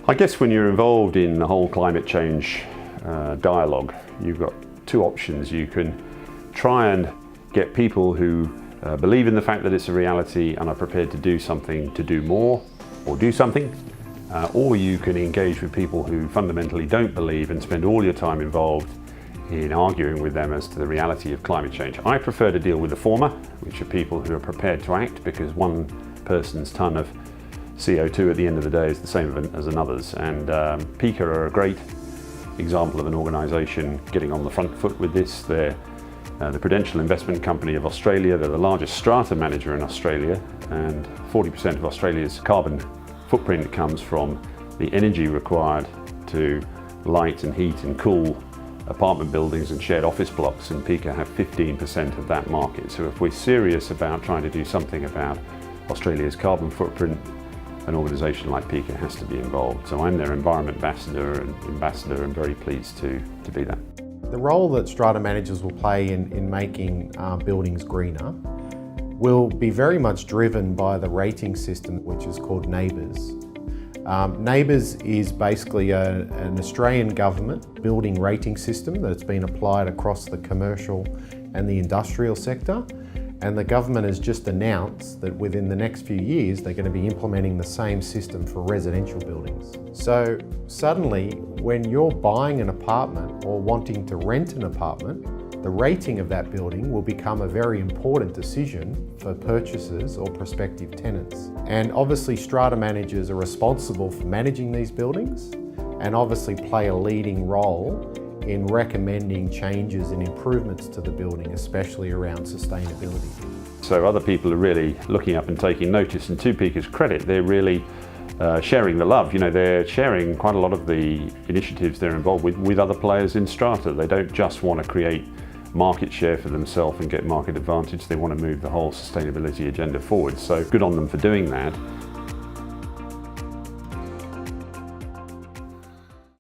I guess when you're involved in the whole climate change dialogue, you've got two options. You can try and get people who believe in the fact that it's a reality and are prepared to do something to do more or do something, or you can engage with people who fundamentally don't believe and spend all your time involved in arguing with them as to the reality of climate change. I prefer to deal with the former, which are people who are prepared to act, because one person's ton of CO2 at the end of the day is the same as another's. And PICA are a great example of an organisation getting on the front foot with this. They're the Prudential Investment Company of Australia. They're the largest strata manager in Australia, and 40% of Australia's carbon footprint comes from the energy required to light and heat and cool apartment buildings and shared office blocks, and PICA have 15% of that market. So if we're serious about trying to do something about Australia's carbon footprint, an organisation like PICA has to be involved. So I'm their environment ambassador and very pleased to be that. The role that strata managers will play in making buildings greener will be very much driven by the rating system, which is called NABERS. NABERS is basically an Australian government building rating system that's been applied across the commercial and the industrial sector. And the government has just announced that within the next few years, they're going to be implementing the same system for residential buildings. So suddenly, when you're buying an apartment or wanting to rent an apartment, the rating of that building will become a very important decision for purchasers or prospective tenants. And obviously, strata managers are responsible for managing these buildings and obviously play a leading role in recommending changes and improvements to the building, especially around sustainability. So other people are really looking up and taking notice, and to PICA's credit, they're really sharing the love. You know, they're sharing quite a lot of the initiatives they're involved with other players in strata. They don't just want to create market share for themselves and get market advantage. They want to move the whole sustainability agenda forward. So good on them for doing that.